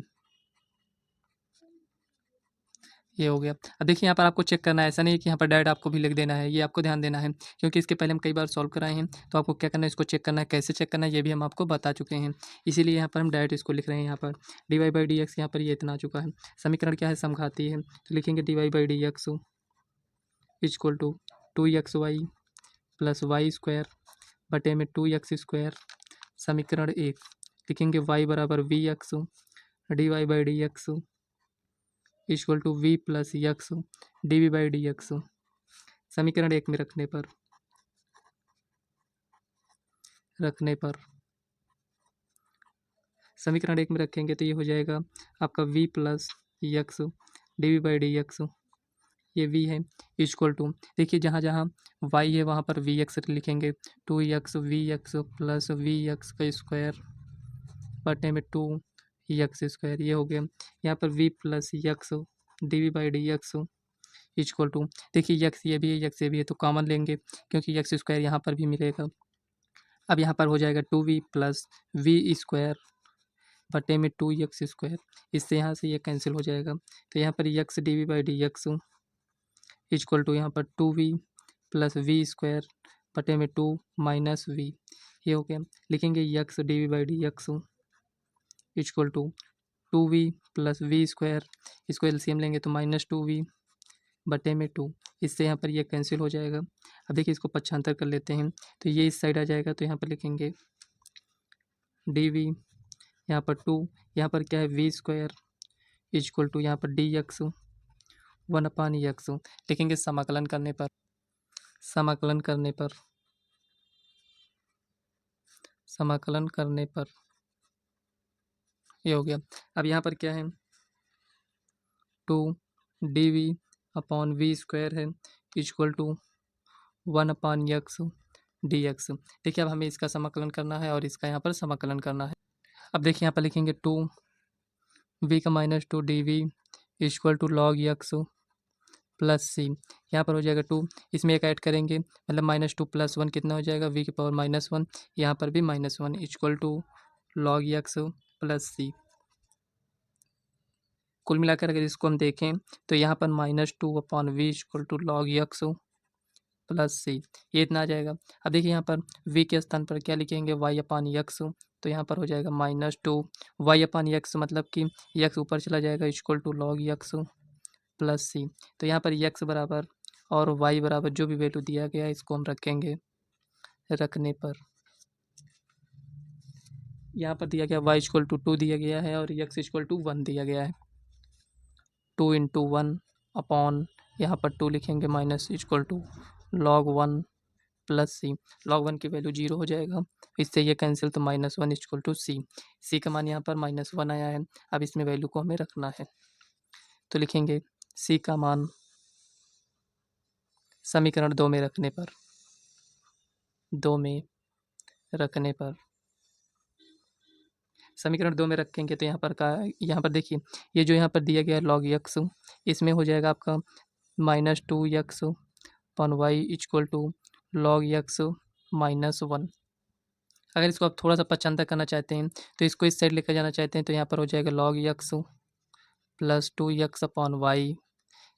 ये हो गया। अब देखिए यहाँ पर आपको चेक करना है, ऐसा नहीं है कि यहाँ पर डायरेक्ट आपको भी लिख देना है, ये आपको ध्यान देना है, क्योंकि इसके पहले हम कई बार सॉल्व कराए हैं। तो आपको क्या करना है, इसको चेक करना है, कैसे चेक करना है ये भी हम आपको बता चुके हैं। इसीलिए यहाँ पर हम डायरेक्ट इसको लिख रहे हैं। यहाँ पर d Y by D x, यहाँ पर ये इतना आ चुका है। समीकरण क्या है, समघातीय है, तो लिखेंगे d Y by D x equal to 2xy plus y square बटे में 2x स्क्वायर। समीकरण 1 लिखेंगे y बराबर v x d Y by D x equal to v plus x d we by D x. समीकरण 1 में रखने पर समीकरण 1 में रखेंगे तो ये हो जाएगा आपका v plus x d we by D x, ये v है इक्वल टू, देखिए जहाँ जहाँ y है वहाँ पर वी एक्स लिखेंगे, 2x v x plus v x का स्क्वायर बटे में 2x स्क्वायर, ये हो गया। यहाँ पर v plus x d we by D x equal to, देखिए x ये भी है, x ये भी है, तो कॉमन लेंगे, क्योंकि x स्क्वायर यहाँ पर भी मिलेगा। अब यहाँ पर हो जाएगा 2v प्लस वी स्क्वायर बटे में 2x²। इससे यहाँ से ये कैंसिल हो जाएगा, तो यहाँ पर x/dv/dx इक्वल टू यहाँ पर 2v + v² बटे में 2 - v। ये हो गया। लिखेंगे x/dv/dx equal to 2v + v², इसको एलसीएम लेंगे तो -2v बटे में 2। इससे यहाँ पर ये कैंसिल हो जाएगा। अब देखिए इसको पक्षांतर कर लेते हैं, तो ये इस साइड आ जाएगा, तो यहाँ पर लिखेंगे dv, यहाँ पर 2, यहाँ पर क्या है v² इक्वल टू यहाँ पर dx 1/x। लिखेंगे समाकलन करने पर, समाकलन करने पर, समाकलन करने पर ये हो गया। अब यहाँ पर क्या है 2dv/v² है इक्वल टू 1/x dx। देखिए अब हमें इसका समाकलन करना है और इसका यहाँ पर समाकलन करना है। अब देखिए यहाँ पर लिखेंगे 2v/-2 dv equal to log x plus c। यहाँ पर हो जाएगा 2, इसमें एक ऐड करेंगे मतलब -2 + 1 कितना हो जाएगा v⁻⁻1। यहाँ पर भी -1 equal to log x plus c। कुल मिलाकर अगर इसको हम देखें तो यहाँ पर -2/v equal to log x plus c, ये इतना आ जाएगा। अब देखिए यहाँ पर v के स्थान पर क्या लिखेंगे y/x, तो यहाँ पर हो जाएगा -2 y/x मतलब कि x ऊपर चला जाएगा equal to log x plus c। तो यहाँ पर x बराबर और y बराबर जो भी वैल्यू दिया गया है इसको हम रखेंगे। रखने पर यहाँ पर दिया गया y इक्वल टू 2 दिया गया है और x इक्वल टू 1 दिया गया है। 2 × 1 अपॉन यहाँ पर 2 लिखेंगे minus equal to log 1 plus c। log 1 की वैल्यू 0 हो जाएगा, इससे ये कैंसिल, तो -1 इक्वल टू c। c का मान यहाँ पर -1 आया है। अब इसमें वैल्यू को हमें रखना है, तो लिखेंगे c का मान समीकरण 2 में रखने पर, 2 में रखने पर, समीकरण 2 में रखेंगे तो यहाँ पर देखिए ये जो यहाँ पर दिया गया है log x, इसमें हो जाएगा आपका -2x/y equal to log x -1। अगर इसको आप थोड़ा सा पक्षांतर करना चाहते हैं तो इसको इस साइड लेकर जाना चाहते हैं तो यहाँ पर हो जाएगा log x प्लस 2x/y,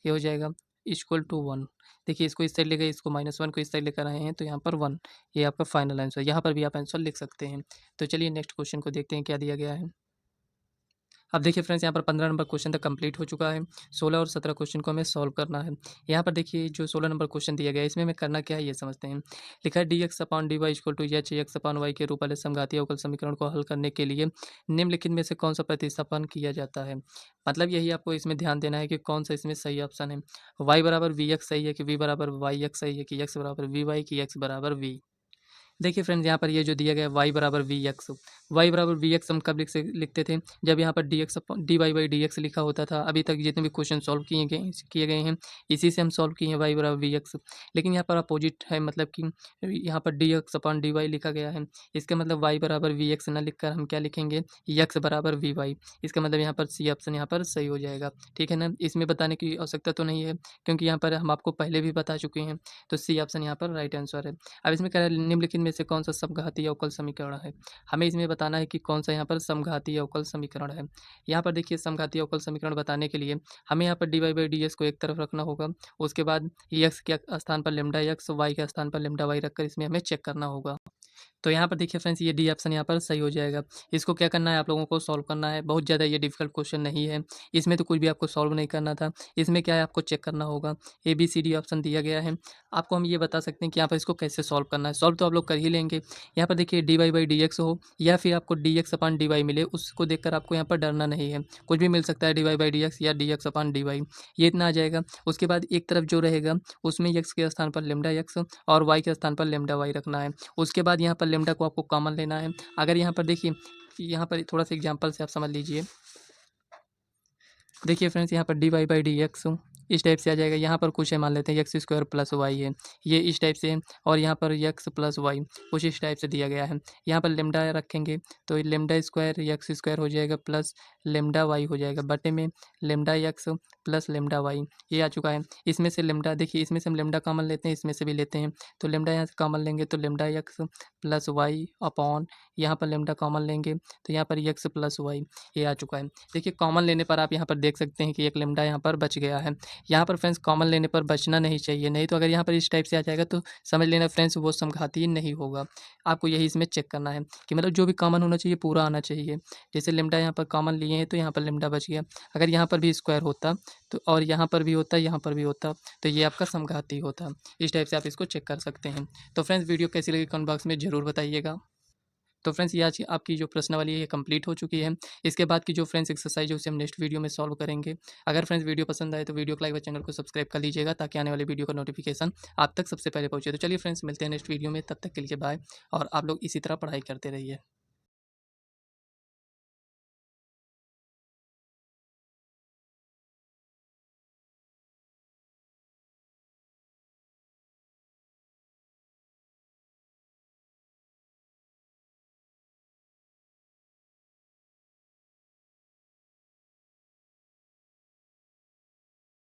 ये हो जाएगा इक्वल टू 1। देखिए इसको इस साइड लेकर, इसको -1 को इस साइड लेकर आए हैं तो यहाँ पर 1, ये आपका फाइनल आंसर। यहाँ पर भी आप आंसर लिख सकते हैं। तो चलिए नेक्स्ट क्वेश्चन को देखते हैं क्या दिया गया है। अब देखिए फ्रेंड्स यहाँ पर 15 नंबर क्वेश्चन तक कंप्लीट हो चुका है। 16 और 17 क्वेश्चन को हमें सॉल्व करना है। यहाँ पर देखिए जो 16 नंबर क्वेश्चन दिया गया है इसमें हमें करना क्या है ये समझते हैं। लिखा है dx/dy इक्वल टू h(x/y) के रूप वाले समघातीय अवकल समीकरण को हल करने के लिए निम्नलिखित में से कौन सा प्रतिस्थापन किया जाता है। मतलब यही आपको इसमें ध्यान देना है कि कौन सा इसमें सही ऑप्शन है। y बराबर vx सही है कि v बराबर yx सही है कि x बराबर vy कि x बराबर v। देखिए फ्रेंड्स यहाँ पर ये जो दिया गया है y बराबर वी एक्स हम कब लिखते थे, जब यहाँ पर dy/dx लिखा होता था। अभी तक जितने भी क्वेश्चन सॉल्व किए गए हैं इसी से हम सॉल्व किए हैं y बराबर वी एक्स। लेकिन यहाँ पर अपोजिट है, मतलब कि यहाँ पर dx/dy लिखा गया है। इसका मतलब y बराबर वी एक्स न लिखकर हम क्या लिखेंगे x बराबर vy। इसका मतलब यहाँ पर सी ऑप्शन यहाँ पर सही हो जाएगा। ठीक है ना, इसमें बताने की आवश्यकता तो नहीं है क्योंकि यहाँ पर हम आपको पहले भी बता चुके हैं। तो सी ऑप्शन यहाँ पर राइट आंसर है। अब इसमें कह रहा है निम्नलिखित में से कौन सा समघातीय अवकल समीकरण है। हमें इसमें बताना है कि कौन सा यहाँ पर समघातीय अवकल समीकरण है। यहाँ पर देखिए समघातीय अवकल समीकरण बताने के लिए हमें यहाँ पर dy/dx को एक तरफ रखना होगा। उसके बाद x के स्थान पर λx, y के स्थान पर λy रखकर इसमें हमें चेक करना होगा। तो यहाँ पर देखिए फ्रेंड्स ये डी ऑप्शन यहाँ पर सही हो जाएगा। इसको क्या करना है, आप लोगों को सॉल्व करना है। बहुत ज़्यादा ये डिफिकल्ट क्वेश्चन नहीं है, इसमें तो कुछ भी आपको सॉल्व नहीं करना था। इसमें क्या है, आपको चेक करना होगा। ABCD ऑप्शन दिया गया है, आपको हम ये बता सकते हैं कि यहाँ पर इसको कैसे सॉल्व करना है। सॉल्व तो आप लोग कर ही लेंगे। यहाँ पर देखिए dy/dx हो या फिर आपको dx/dy मिले, उसको देखकर आपको यहाँ पर डरना नहीं है। कुछ भी मिल सकता है, dy/dx या dx/dy, ये इतना आ जाएगा। उसके बाद एक तरफ जो रहेगा उसमें x के स्थान पर λx और y के स्थान पर λy रखना है। उसके बाद यहाँ पर लेमडा को आपको कॉमन लेना है। अगर यहाँ पर देखिए, यहाँ पर थोड़ा सा एग्जांपल से आप समझ लीजिए। देखिए फ्रेंड्स यहाँ पर dy/dx इस टाइप से आ जाएगा। यहाँ पर कुछ है, मान लेते हैं x² प्लस वाई है, ये इस टाइप से है। और यहाँ पर x प्लस वाई कुछ इस टाइप से दिया गया है। यहाँ पर लेमडा रखेंगे तो लेमडा स्क्वायर x² हो जाएगा प्लस लेमडा वाई हो जाएगा बटे में lambda x plus lambda y, ये आ चुका है। इसमें से लेमडा देखिए, इसमें से हम लेमडा कॉमन लेते हैं, इसमें से भी लेते हैं, तो लेमडा यहाँ से कॉमन लेंगे तो lambda x plus y upon, यहाँ पर लेमडा कॉमन लेंगे तो यहाँ पर एक्स प्लस वाई, ये आ चुका है। देखिए कॉमन लेने पर आप यहाँ पर देख सकते हैं कि एक लेमडा यहाँ पर बच गया है। यहाँ पर फ्रेंड्स कॉमन लेने पर बचना नहीं चाहिए, नहीं तो अगर यहाँ पर इस टाइप से आ जाएगा तो समझ लेना फ्रेंड्स वो समघाती नहीं होगा। आपको यही इसमें चेक करना है कि मतलब जो भी कॉमन होना चाहिए पूरा आना चाहिए। जैसे लेमडा यहाँ पर कॉमन लिए हैं तो यहाँ पर लेमडा बच गया, अगर यहाँ पर भी स्क्वायर होता तो और यहाँ पर भी होता, यहाँ पर भी होता, तो ये आपका समघाती होता। इस टाइप से आप इसको चेक कर सकते हैं। तो फ्रेंड्स वीडियो कैसी लगी कमेंट बॉक्स में ज़रूर बताइएगा। तो फ्रेंड्स ये आज की आपकी जो प्रश्नावली है ये कंप्लीट हो चुकी है। इसके बाद की जो फ्रेंड्स एक्सरसाइज है उसे हम नेक्स्ट वीडियो में सॉल्व करेंगे। अगर फ्रेंड्स वीडियो पसंद आए तो वीडियो को लाइक व चैनल को सब्सक्राइब कर लीजिएगा ताकि आने वाली वीडियो का नोटिफिकेशन आप तक सबसे पहले पहुंचे। तो चलिए फ्रेंड्स मिलते हैं नेक्स्ट वीडियो में, तब तक के लिए बाय, और आप लोग इसी तरह पढ़ाई करते रहिए।